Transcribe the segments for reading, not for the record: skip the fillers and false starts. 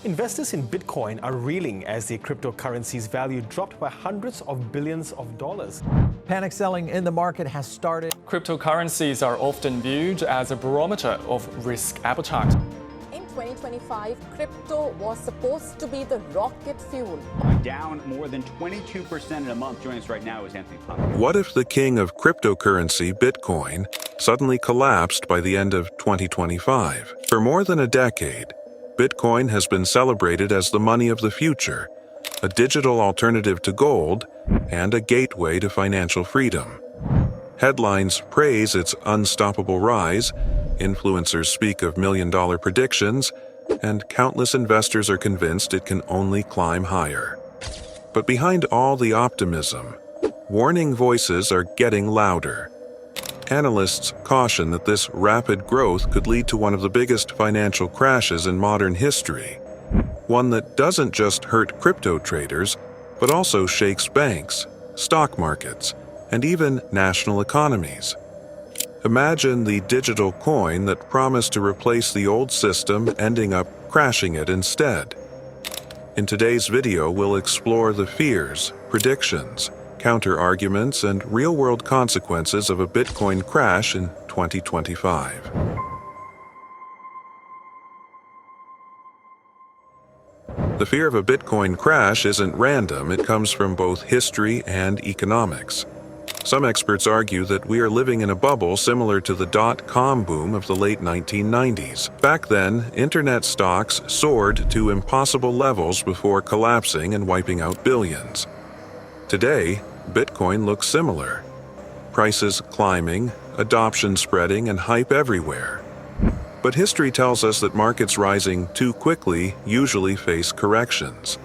Investors in Bitcoin are reeling as the cryptocurrency's value dropped by hundreds of billions of dollars. Panic selling in the market has started. Cryptocurrencies are often viewed as a barometer of risk appetite. In 2025, crypto was supposed to be the rocket fuel. Down more than 22% in a month. Joining us right now is Anthony Plum. What if the king of cryptocurrency, Bitcoin, suddenly collapsed by the end of 2025? For more than a decade, Bitcoin has been celebrated as the money of the future, a digital alternative to gold, and a gateway to financial freedom. Headlines praise its unstoppable rise, influencers speak of million-dollar predictions, and countless investors are convinced it can only climb higher. But behind all the optimism, warning voices are getting louder. Analysts caution that this rapid growth could lead to one of the biggest financial crashes in modern history, one that doesn't just hurt crypto traders, but also shakes banks, stock markets, and even national economies. Imagine the digital coin that promised to replace the old system ending up crashing it instead. In today's video, we'll explore the fears, predictions, counter-arguments, and real-world consequences of a Bitcoin crash in 2025. The fear of a Bitcoin crash isn't random, it comes from both history and economics. Some experts argue that we are living in a bubble similar to the dot-com boom of the late 1990s. Back then, internet stocks soared to impossible levels before collapsing and wiping out billions. Today, Bitcoin looks similar. Prices climbing, adoption spreading, and hype everywhere. But history tells us that markets rising too quickly usually face corrections.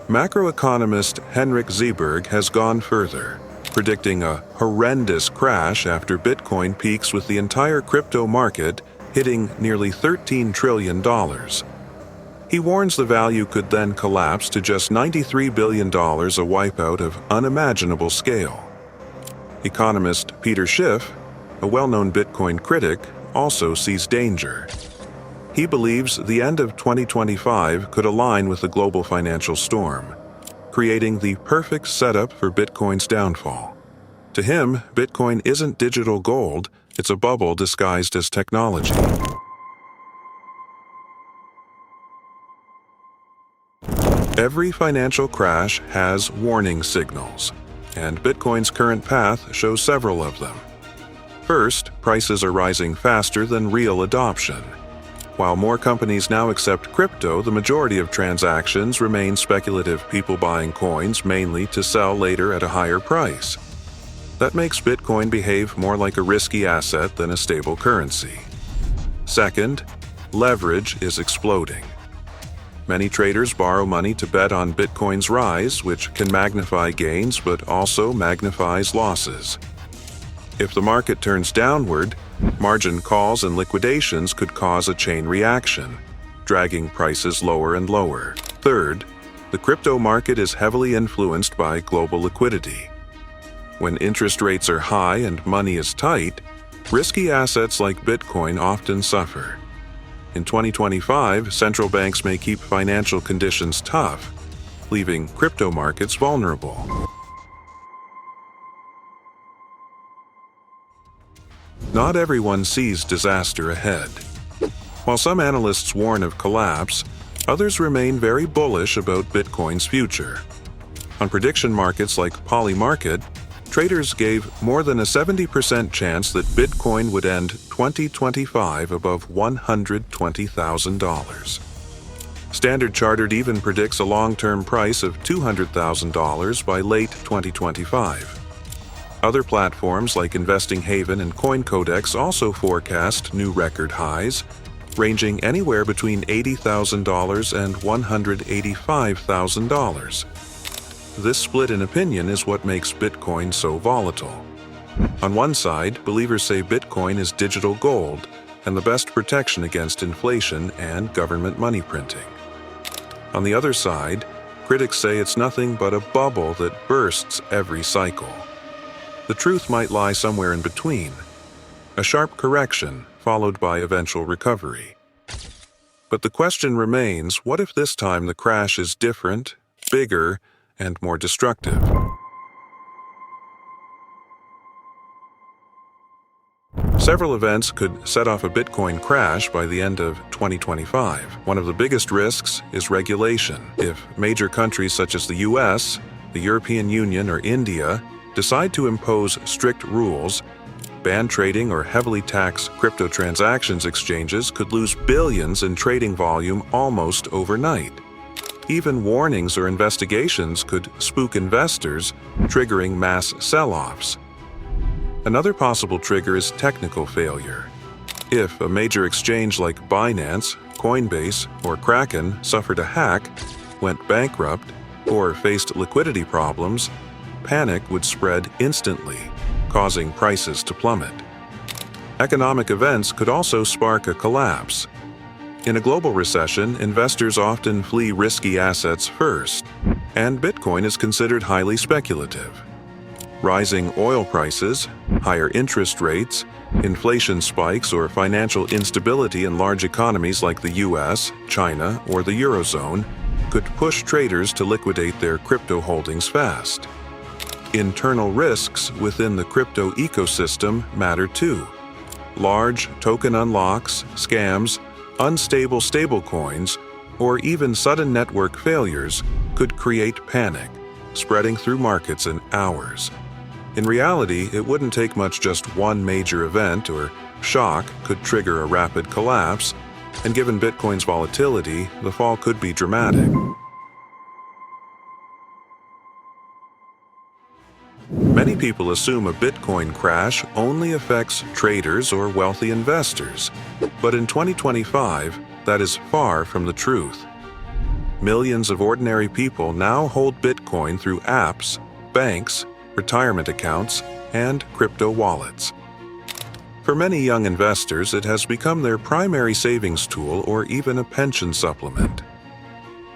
Macroeconomist Henrik Zeberg has gone further, predicting a horrendous crash after Bitcoin peaks with the entire crypto market hitting nearly $13 trillion. He warns the value could then collapse to just $93 billion, a wipeout of unimaginable scale. Economist Peter Schiff, a well-known Bitcoin critic, also sees danger. He believes the end of 2025 could align with the global financial storm, creating the perfect setup for Bitcoin's downfall. To him, Bitcoin isn't digital gold, it's a bubble disguised as technology. Every financial crash has warning signals, and Bitcoin's current path shows several of them. First, prices are rising faster than real adoption. While more companies now accept crypto, the majority of transactions remain speculative people buying coins mainly to sell later at a higher price. That makes Bitcoin behave more like a risky asset than a stable currency. Second, leverage is exploding. Many traders borrow money to bet on Bitcoin's rise, which can magnify gains but also magnifies losses. If the market turns downward, margin calls and liquidations could cause a chain reaction, dragging prices lower and lower. Third, the crypto market is heavily influenced by global liquidity. When interest rates are high and money is tight, risky assets like Bitcoin often suffer. In 2025, central banks may keep financial conditions tough, leaving crypto markets vulnerable. Not everyone sees disaster ahead. While some analysts warn of collapse, others remain very bullish about Bitcoin's future. On prediction markets like Polymarket, traders gave more than a 70% chance that Bitcoin would end 2025 above $120,000. Standard Chartered even predicts a long-term price of $200,000 by late 2025. Other platforms like Investing Haven and CoinCodex also forecast new record highs, ranging anywhere between $80,000 and $185,000. This split in opinion is what makes Bitcoin so volatile. On one side, believers say Bitcoin is digital gold and the best protection against inflation and government money printing. On the other side, critics say it's nothing but a bubble that bursts every cycle. The truth might lie somewhere in between, a sharp correction followed by eventual recovery. But the question remains, what if this time the crash is different, bigger, and more destructive? Several events could set off a Bitcoin crash by the end of 2025. One of the biggest risks is regulation. If major countries such as the US, the European Union, or India decide to impose strict rules, ban trading or heavily tax crypto transactions, exchanges could lose billions in trading volume almost overnight. Even warnings or investigations could spook investors, triggering mass sell-offs. Another possible trigger is technical failure. If a major exchange like Binance, Coinbase, or Kraken suffered a hack, went bankrupt, or faced liquidity problems, panic would spread instantly, causing prices to plummet. Economic events could also spark a collapse. In a global recession, investors often flee risky assets first, and Bitcoin is considered highly speculative. Rising oil prices, higher interest rates, inflation spikes, or financial instability in large economies like the US, China, or the Eurozone could push traders to liquidate their crypto holdings fast. Internal risks within the crypto ecosystem matter too. Large token unlocks, scams, unstable stablecoins, or even sudden network failures could create panic, spreading through markets in hours. In reality, it wouldn't take much. Just one major event or shock could trigger a rapid collapse, and given Bitcoin's volatility, the fall could be dramatic. Many people assume a Bitcoin crash only affects traders or wealthy investors, but in 2025, that is far from the truth. Millions of ordinary people now hold Bitcoin through apps, banks, retirement accounts, and crypto wallets. For many young investors, it has become their primary savings tool or even a pension supplement.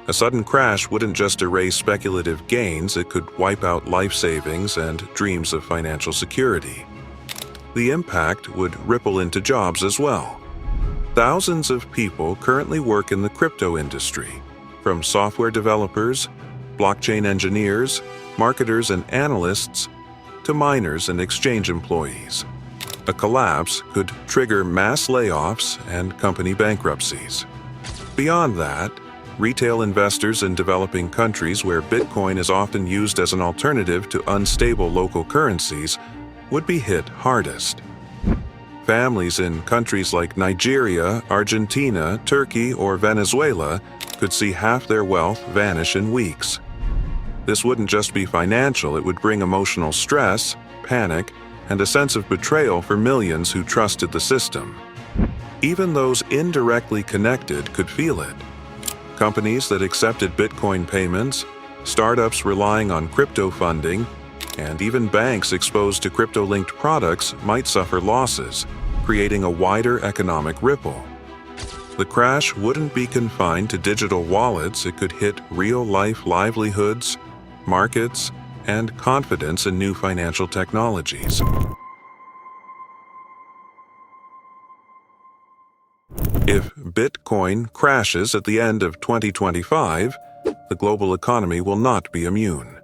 A sudden crash wouldn't just erase speculative gains, it could wipe out life savings and dreams of financial security. The impact would ripple into jobs as well. Thousands of people currently work in the crypto industry, from software developers, blockchain engineers, marketers and analysts, to miners and exchange employees. A collapse could trigger mass layoffs and company bankruptcies. Beyond that, retail investors in developing countries where Bitcoin is often used as an alternative to unstable local currencies would be hit hardest. Families in countries like Nigeria, Argentina, Turkey, or Venezuela could see half their wealth vanish in weeks. This wouldn't just be financial, it would bring emotional stress, panic, and a sense of betrayal for millions who trusted the system. Even those indirectly connected could feel it. Companies that accepted Bitcoin payments, startups relying on crypto funding, and even banks exposed to crypto-linked products might suffer losses, creating a wider economic ripple. The crash wouldn't be confined to digital wallets, it could hit real-life livelihoods, markets, and confidence in new financial technologies. If Bitcoin crashes at the end of 2025, the global economy will not be immune.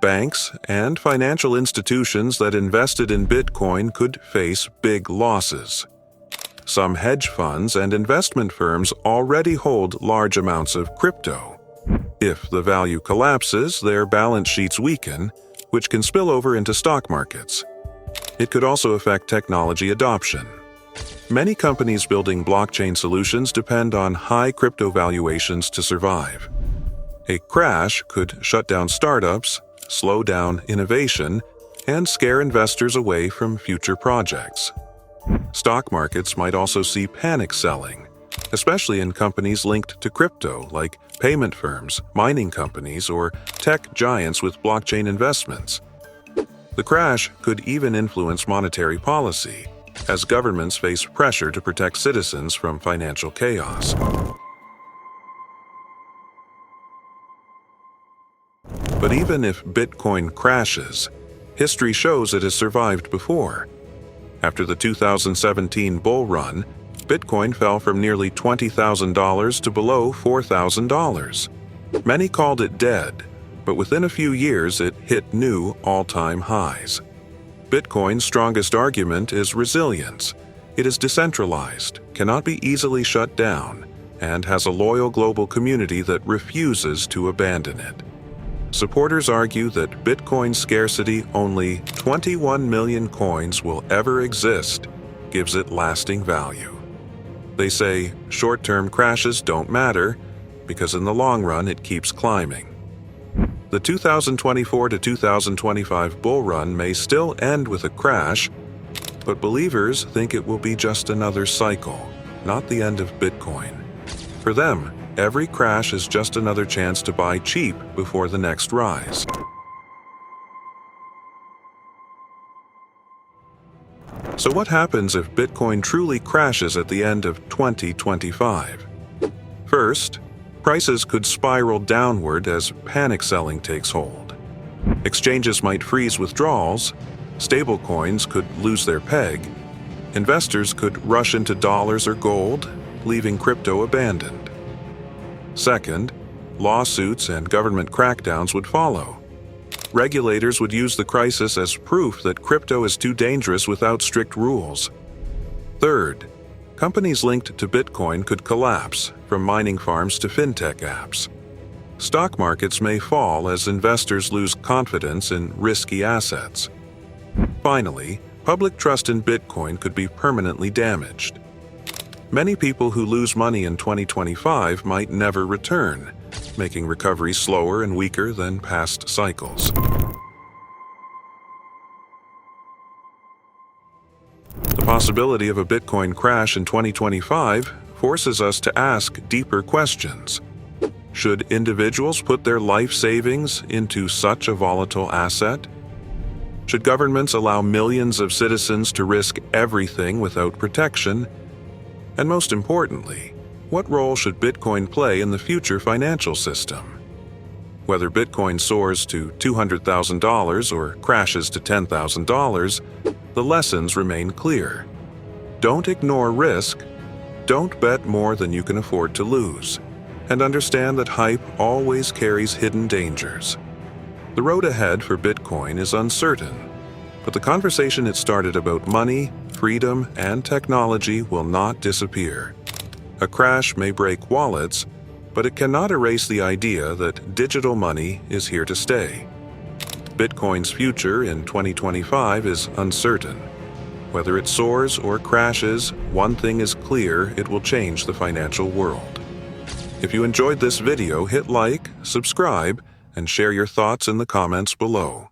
Banks and financial institutions that invested in Bitcoin could face big losses. Some hedge funds and investment firms already hold large amounts of crypto. If the value collapses, their balance sheets weaken, which can spill over into stock markets. It could also affect technology adoption. Many companies building blockchain solutions depend on high crypto valuations to survive. A crash could shut down startups, slow down innovation, and scare investors away from future projects. Stock markets might also see panic selling, especially in companies linked to crypto like payment firms, mining companies, or tech giants with blockchain investments. The crash could even influence monetary policy, as governments face pressure to protect citizens from financial chaos. But even if Bitcoin crashes, history shows it has survived before. After the 2017 bull run, Bitcoin fell from nearly $20,000 to below $4,000. Many called it dead, but within a few years it hit new all-time highs. Bitcoin's strongest argument is resilience. It is decentralized, cannot be easily shut down, and has a loyal global community that refuses to abandon it. Supporters argue that Bitcoin's scarcity, only 21 million coins will ever exist, gives it lasting value. They say short-term crashes don't matter because in the long run it keeps climbing. The 2024 to 2025 bull run may still end with a crash, but believers think it will be just another cycle, not the end of Bitcoin. For them, every crash is just another chance to buy cheap before the next rise. So what happens if Bitcoin truly crashes at the end of 2025? First, prices could spiral downward as panic selling takes hold. Exchanges might freeze withdrawals, stablecoins could lose their peg, investors could rush into dollars or gold, leaving crypto abandoned. Second, lawsuits and government crackdowns would follow. Regulators would use the crisis as proof that crypto is too dangerous without strict rules. Third, companies linked to Bitcoin could collapse, from mining farms to fintech apps. Stock markets may fall as investors lose confidence in risky assets. Finally, public trust in Bitcoin could be permanently damaged. Many people who lose money in 2025 might never return, making recovery slower and weaker than past cycles. The possibility of a Bitcoin crash in 2025 forces us to ask deeper questions. Should individuals put their life savings into such a volatile asset? Should governments allow millions of citizens to risk everything without protection? And most importantly, what role should Bitcoin play in the future financial system? Whether Bitcoin soars to $200,000 or crashes to $10,000, the lessons remain clear. Don't ignore risk, don't bet more than you can afford to lose, and understand that hype always carries hidden dangers. The road ahead for Bitcoin is uncertain, but the conversation it started about money, freedom, and technology will not disappear. A crash may break wallets, but it cannot erase the idea that digital money is here to stay. Bitcoin's future in 2025 is uncertain. Whether it soars or crashes, one thing is clear: it will change the financial world. If you enjoyed this video, hit like, subscribe, and share your thoughts in the comments below.